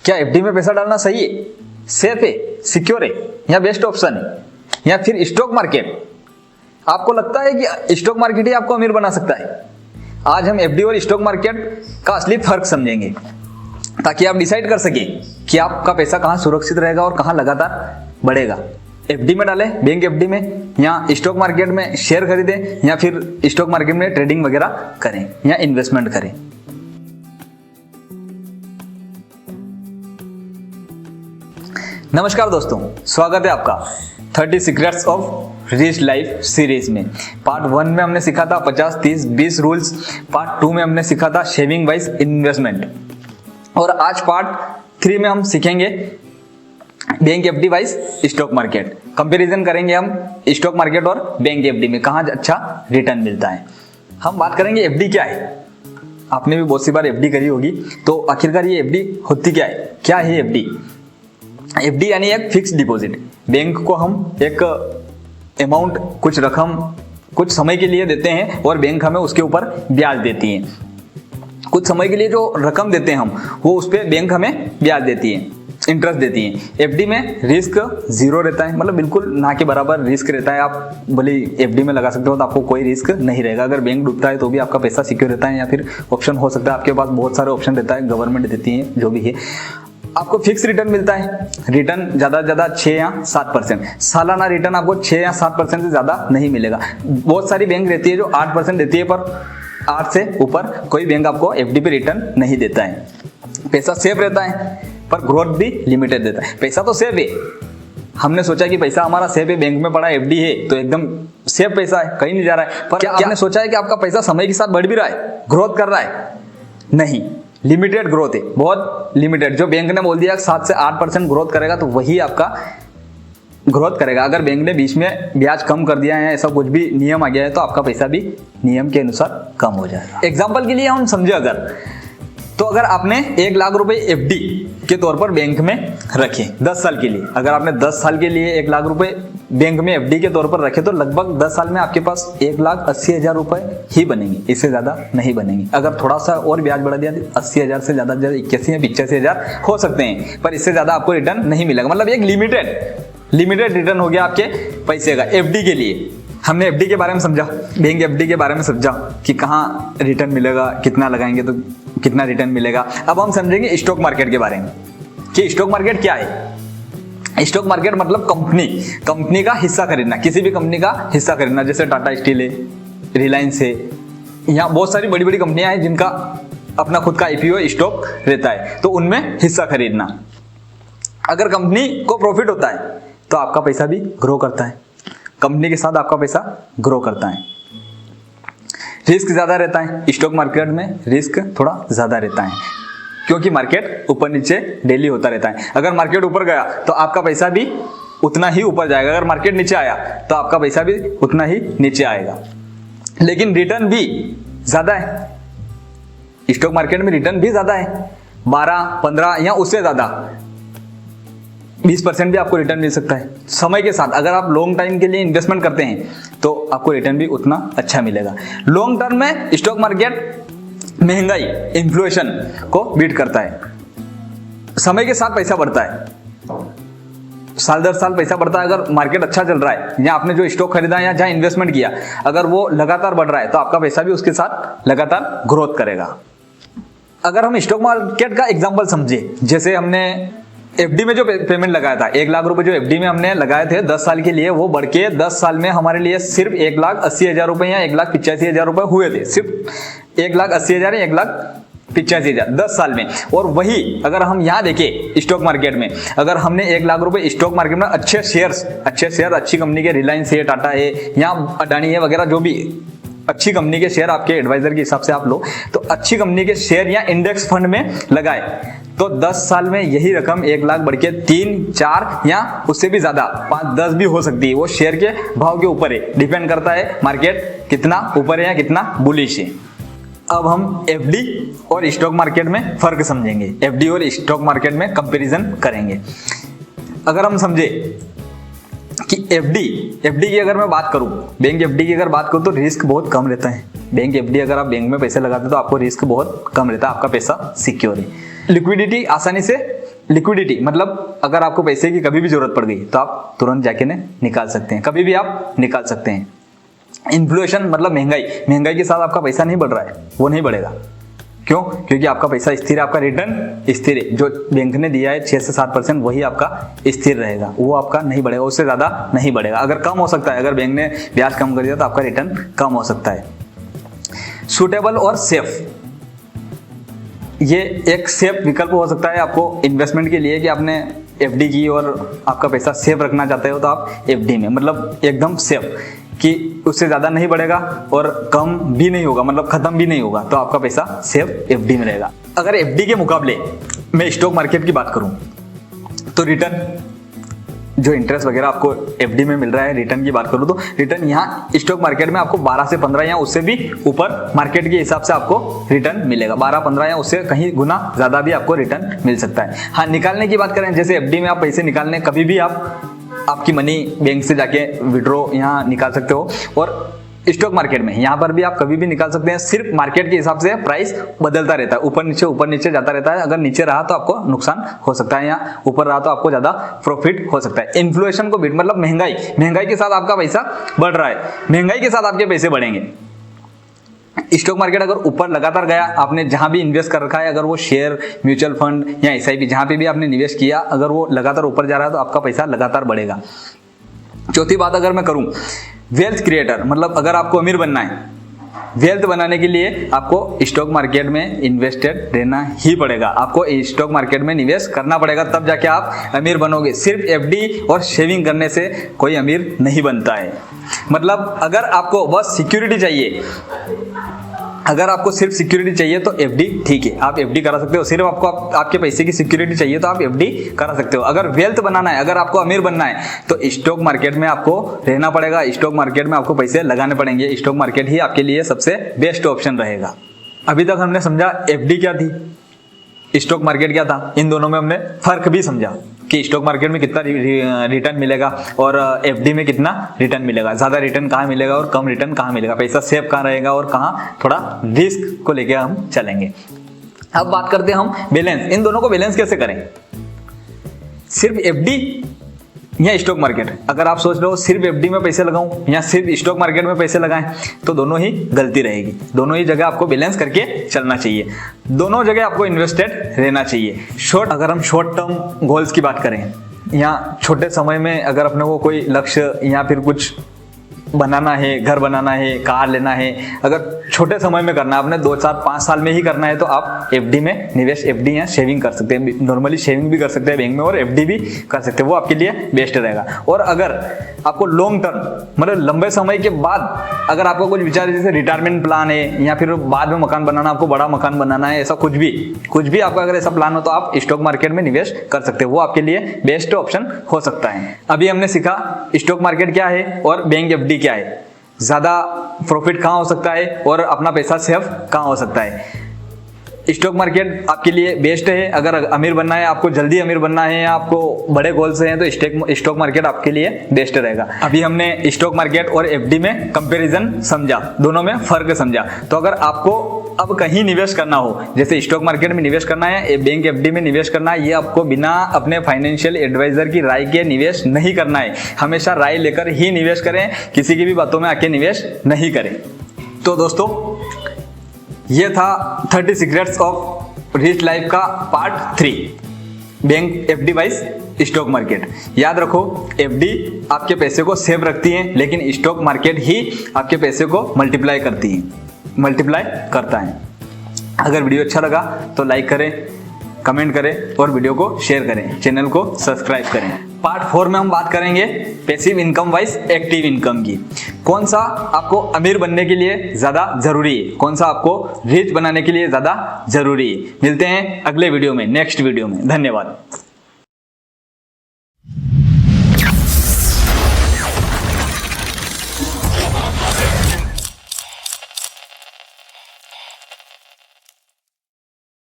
क्या एफडी में पैसा डालना सही है, सेफ है, सिक्योर है या बेस्ट ऑप्शन है, या फिर स्टॉक मार्केट? आपको लगता है कि स्टॉक मार्केट ही आपको अमीर बना सकता है? आज हम एफडी और स्टॉक मार्केट का असली फर्क समझेंगे ताकि आप डिसाइड कर सके कि आपका पैसा कहां सुरक्षित रहेगा और कहां लगातार बढ़ेगा। एफडी में डालें, बैंक एफडी में, या स्टॉक मार्केट में शेयर खरीदें, या फिर स्टॉक मार्केट में ट्रेडिंग वगैरह करें या इन्वेस्टमेंट करें। नमस्कार दोस्तों, स्वागत है आपका 30 secrets of rich life series में। पार्ट 1 में हमने सीखा था 50, 30, 20 रूल्स। पार्ट 2 में हमने सीखा था शेविंग वाइज इन्वेस्टमेंट, और आज पार्ट 3 में हम सीखेंगे bank FD wise stock market. Comparison करेंगे हम स्टॉक मार्केट और बैंक एफडी में कहाँ अच्छा रिटर्न मिलता है। हम बात करेंगे एफडी क्या है। आपने भी बहुत सी बार एफडी करी होगी, तो आखिरकार ये एफडी होती क्या है? क्या है एफडी? एफडी यानी एक फिक्स डिपॉजिट। बैंक को हम एक अमाउंट, कुछ रकम कुछ समय के लिए देते हैं और बैंक हमें उसके ऊपर ब्याज देती है। कुछ समय के लिए जो रकम देते हैं हम, वो उस पर बैंक हमें ब्याज देती है, इंटरेस्ट देती है। एफडी में रिस्क जीरो रहता है, मतलब बिल्कुल ना के बराबर रिस्क रहता है। आप भले एफडी में लगा सकते हो तो आपको कोई रिस्क नहीं रहेगा। अगर बैंक डूबता है तो भी आपका पैसा सिक्योर रहता है, या फिर ऑप्शन हो सकता है, आपके पास बहुत सारे ऑप्शन रहता है, गवर्नमेंट देती है, जो भी है। आपको फिक्स रिटर्न मिलता है। रिटर्न ज्यादा से ज्यादा 6 या 7%। सालाना रिटर्न आपको 6 या 7% से ज्यादा नहीं मिलेगा। बहुत सारी बैंक रहती है जो 8% देती है, पर 8 से ऊपर कोई बैंक आपको एफडी पे रिटर्न नहीं देता है। पैसा सेफ रहता है, पर ग्रोथ भी लिमिटेड देता है। पैसा तो सेफ है, हमने सोचा कि पैसा हमारा सेफ है, बैंक में पड़ा एफडी है तो एकदम सेफ पैसा है, कहीं नहीं जा रहा है। पर क्या आपने सोचा है कि आपका पैसा समय के साथ बढ़ भी रहा है, ग्रोथ कर रहा है? नहीं, लिमिटेड ग्रोथ है, बहुत लिमिटेड। जो बैंक ने बोल दिया 7 से 8% ग्रोथ करेगा तो वही आपका ग्रोथ करेगा। अगर बैंक ने बीच में ब्याज कम कर दिया है, ऐसा कुछ भी नियम आ गया है, तो आपका पैसा भी नियम के अनुसार कम हो जाएगा। एग्जाम्पल के लिए हम समझे, अगर आपने 1 लाख रुपए एफडी के तौर पर बैंक में रखे 10 साल के लिए, अगर आपने 10 साल के लिए 1 लाख रुपए बैंक में एफडी के तौर पर रखे, तो लगभग 10 साल में आपके पास 1,80,000 रुपए ही बनेंगे, इससे ज्यादा नहीं बनेंगे। अगर थोड़ा सा और ब्याज बढ़ा दिया तो 80,000 से ज्यादा 81 या 85,000 हो सकते हैं, पर इससे ज्यादा आपको रिटर्न नहीं मिलेगा। मतलब एक लिमिटेड रिटर्न हो गया आपके पैसे का एफडी के लिए। हमने एफडी के बारे में समझा, बैंक एफडी के बारे में समझा कि कहाँ रिटर्न मिलेगा, कितना लगाएंगे तो कितना रिटर्न मिलेगा। अब हम समझेंगे स्टॉक मार्केट के बारे में कि स्टॉक मार्केट क्या है। स्टॉक मार्केट मतलब कंपनी का हिस्सा खरीदना, किसी भी कंपनी का हिस्सा खरीदना। जैसे टाटा स्टील है, रिलायंस है, यहाँ बहुत सारी बड़ी बड़ी कंपनियां हैं जिनका अपना खुद का आईपीओ स्टॉक रहता है, तो उनमें हिस्सा खरीदना। अगर कंपनी को प्रॉफिट होता है तो आपका पैसा भी ग्रो करता है, कंपनी के साथ आपका पैसा ग्रो करता है। रिस्क ज्यादा रहता है स्टॉक मार्केट में, रिस्क थोड़ा ज्यादा रहता है क्योंकि मार्केट ऊपर नीचे डेली होता रहता है। अगर मार्केट ऊपर गया तो आपका पैसा भी उतना ही ऊपर जाएगा, अगर मार्केट नीचे आया तो आपका पैसा भी उतना ही नीचे आएगा। लेकिन रिटर्न भी ज्यादा है, स्टॉक मार्केट में रिटर्न भी ज्यादा है, 12, 15 या उससे ज्यादा 20% भी आपको रिटर्न मिल सकता है समय के साथ। अगर आप लॉन्ग टाइम के लिए इन्वेस्टमेंट करते हैं तो आपको रिटर्न भी उतना अच्छा मिलेगा। लॉन्ग टर्म में स्टॉक मार्केट महंगाई, इन्फ्लेशन को बीट करता है। समय के साथ पैसा बढ़ता है, साल दर साल पैसा बढ़ता है। अगर मार्केट अच्छा चल रहा है, या आपने जो स्टॉक खरीदा या जहां इन्वेस्टमेंट किया, अगर वो लगातार बढ़ रहा है तो आपका पैसा भी उसके साथ लगातार ग्रोथ करेगा। अगर हम स्टॉक मार्केट का एग्जाम्पल समझे, जैसे हमने एफडी में जो पेमेंट लगाया था, 1 लाख रुपए जो एफडी में हमने लगाए थे 10 साल के लिए, वो बढ़ के 10 साल में हमारे लिए सिर्फ 1,80,000 रुपए या 1,85,000 रुपए हुए थे। सिर्फ 1,80,000 या 1,85,000 10 साल में। और वही अगर हम यहाँ देखें स्टॉक मार्केट में, अगर हमने 1 लाख रुपए स्टॉक मार्केट में अच्छे शेयर अच्छी कंपनी के, रिलायंस है, टाटा है या अडानी है वगैरह, जो भी अच्छी कंपनी के शेयर आपके एडवाइजर के हिसाब से आप लो, तो अच्छी कंपनी के शेयर या इंडेक्स फंड में लगाए तो 10 साल में यही रकम 1 लाख बढ़ के 3, 4 या उससे भी ज्यादा 5, 10 भी हो सकती है। वो शेयर के भाव के ऊपर है, डिपेंड करता है मार्केट कितना ऊपर है या कितना बुलिश है। अब हम एफडी और स्टॉक मार्केट में फर्क समझेंगे, एफडी और स्टॉक मार्केट में कंपैरिजन करेंगे। अगर हम समझे कि एफडी की अगर मैं बात करूं, बैंक एफडी की अगर बात करूं तो रिस्क बहुत कम रहता है। बैंक एफडी अगर आप बैंक में पैसे लगाते हो तो आपको रिस्क बहुत कम रहता है, आपका पैसा सिक्योर है। लिक्विडिटी आसानी से लिक्विडिटी मतलब अगर आपको पैसे की कभी भी जरूरत पड़ गई तो आप तुरंत जाके निकाल सकते हैं, कभी भी आप निकाल सकते हैं। इन्फ्लेशन मतलब महंगाई के साथ आपका पैसा नहीं बढ़ रहा है, वो नहीं बढ़ेगा। क्यों? क्योंकि आपका पैसा स्थिर है, आपका रिटर्न स्थिर है। जो बैंक ने दिया है 6 से 7% वही आपका स्थिर रहेगा, वो आपका नहीं बढ़ेगा, उससे ज्यादा नहीं बढ़ेगा। अगर कम हो सकता है, अगर बैंक ने ब्याज कम कर दिया तो आपका रिटर्न कम हो सकता है। सूटेबल और सेफ, ये एक सेफ विकल्प हो सकता है आपको इन्वेस्टमेंट के लिए कि आपने एफडी की और आपका पैसा सेफ रखना चाहते हो तो आप एफडी में, मतलब एकदम सेफ कि उससे ज़्यादा नहीं बढ़ेगा और कम भी नहीं होगा, मतलब खत्म भी नहीं होगा, तो आपका पैसा सेफ एफडी में रहेगा। अगर एफडी के मुकाबले मैं स्टॉक मार्केट की बात करूं तो रिटर्न जो इंटरेस्ट वगैरह आपको एफडी में मिल रहा है, रिटर्न की बात करूं तो रिटर्न यहाँ स्टॉक मार्केट में आपको 12 से 15 या उससे भी ऊपर मार्केट के हिसाब से आपको रिटर्न मिलेगा। 12-15 या उससे कहीं गुना ज्यादा भी आपको रिटर्न मिल सकता है। हाँ, निकालने की बात करें, जैसे एफडी में आप पैसे निकालने कभी भी आपकी मनी बैंक से जाके विड्रॉ यहाँ निकाल सकते हो, और स्टॉक मार्केट में यहाँ पर भी आप कभी भी निकाल सकते हैं। सिर्फ मार्केट के हिसाब से प्राइस बदलता रहता है, ऊपर नीचे जाता रहता है। अगर नीचे रहा तो आपको नुकसान हो सकता है, या ऊपर रहा तो आपको ज्यादा प्रॉफिट हो सकता है। इन्फ्लेशन को बीट मतलब महंगाई के साथ आपका पैसा बढ़ रहा है, महंगाई के साथ आपके पैसे बढ़ेंगे। स्टॉक मार्केट अगर ऊपर लगातार गया, आपने जहां भी इन्वेस्ट कर रखा है, अगर वो शेयर, म्यूचुअल फंड या एसआईपी जहां पे भी आपने निवेश किया, अगर वो लगातार ऊपर जा रहा है तो आपका पैसा लगातार बढ़ेगा। चौथी बात अगर मैं करूं, वेल्थ क्रिएटर मतलब अगर आपको अमीर बनना है, वेल्थ बनाने के लिए आपको स्टॉक मार्केट में इन्वेस्टेड रहना ही पड़ेगा, आपको स्टॉक मार्केट में निवेश करना पड़ेगा, तब जाके आप अमीर बनोगे। सिर्फ एफडी और सेविंग करने से कोई अमीर नहीं बनता है। मतलब अगर आपको बस सिक्योरिटी चाहिए, अगर आपको सिर्फ सिक्योरिटी चाहिए तो एफडी ठीक है, आप एफडी करा सकते हो। सिर्फ आपको आपके पैसे की सिक्योरिटी चाहिए तो आप एफडी करा सकते हो। अगर वेल्थ बनाना है, अगर आपको अमीर बनना है तो स्टॉक मार्केट में आपको रहना पड़ेगा, स्टॉक मार्केट में आपको पैसे लगाने पड़ेंगे। स्टॉक मार्केट ही आपके लिए सबसे बेस्ट ऑप्शन रहेगा। अभी तक हमने समझा एफडी क्या थी, स्टॉक मार्केट क्या था, इन दोनों में हमने फर्क भी समझा कि स्टॉक मार्केट में कितना रिटर्न मिलेगा और एफडी में कितना रिटर्न मिलेगा, ज्यादा रिटर्न कहाँ मिलेगा और कम रिटर्न कहाँ मिलेगा, पैसा सेफ कहाँ रहेगा और कहाँ थोड़ा रिस्क को लेके हम चलेंगे। अब बात करते हैं हम बैलेंस, इन दोनों को बैलेंस कैसे करें, सिर्फ एफडी या स्टॉक मार्केट। अगर आप सोच रहे हो सिर्फ एफडी में पैसे लगाऊं या सिर्फ स्टॉक मार्केट में पैसे लगाएं तो दोनों ही गलती रहेगी। दोनों ही जगह आपको बैलेंस करके चलना चाहिए, दोनों जगह आपको इन्वेस्टेड रहना चाहिए। अगर हम शॉर्ट टर्म गोल्स की बात करें या छोटे समय में अगर अपने को कोई लक्ष्य या फिर कुछ बनाना है, घर बनाना है, कार लेना है, अगर छोटे समय में करना है, आपने 2, 4, 5 साल में ही करना है तो आप एफडी में निवेश, एफडी या सेविंग कर सकते हैं। नॉर्मली सेविंग भी कर सकते हैं बैंक में और एफडी भी कर सकते हैं, वो आपके लिए बेस्ट रहेगा। और अगर आपको लॉन्ग टर्म मतलब लंबे समय के बाद अगर आपको कुछ विचार जैसे रिटायरमेंट प्लान है या फिर बाद में मकान बनाना, आपको बड़ा मकान बनाना है, ऐसा कुछ भी आपका अगर ऐसा प्लान हो तो आप स्टॉक मार्केट में निवेश कर सकते हो, वो आपके लिए बेस्ट ऑप्शन हो सकता है। अभी हमने सीखा स्टॉक मार्केट क्या है और बैंक एफडी क्या है, ज्यादा प्रॉफिट कहाँ हो सकता है और अपना पैसा सेफ कहाँ हो सकता है। स्टॉक मार्केट आपके लिए बेस्ट है, अगर अमीर बनना है, आपको जल्दी अमीर बनना है या आपको बड़े गोल्स हैं तो स्टॉक मार्केट आपके लिए बेस्ट रहेगा। अभी हमने स्टॉक मार्केट और एफडी में कंपैरिजन समझा, दोनों में फर्क समझा। तो अगर आपको अब कहीं निवेश करना हो, जैसे स्टॉक मार्केट में निवेश करना है, बैंक एफडी में निवेश करना है, ये आपको बिना अपने फाइनेंशियल एडवाइजर की राय के निवेश नहीं करना है। हमेशा राय लेकर ही निवेश करें, किसी की भी बातों में आके निवेश नहीं करें। तो दोस्तों ये था 30 सीक्रेट्स ऑफ रिच लाइफ का part 3, bank FD wise stock market. याद रखो एफडी आपके पैसे को सेव रखती है, लेकिन स्टॉक मार्केट ही आपके पैसे को मल्टीप्लाई करता है। अगर वीडियो अच्छा लगा तो लाइक करें, कमेंट करें और वीडियो को शेयर करें, चैनल को सब्सक्राइब करें। पार्ट 4 में हम बात करेंगे passive income wise active income की। कौन सा आपको अमीर बनने के लिए ज्यादा जरूरी है, कौन सा आपको रिच बनाने के लिए ज्यादा जरूरी है। मिलते हैं अगले वीडियो में, नेक्स्ट वीडियो में। धन्यवाद।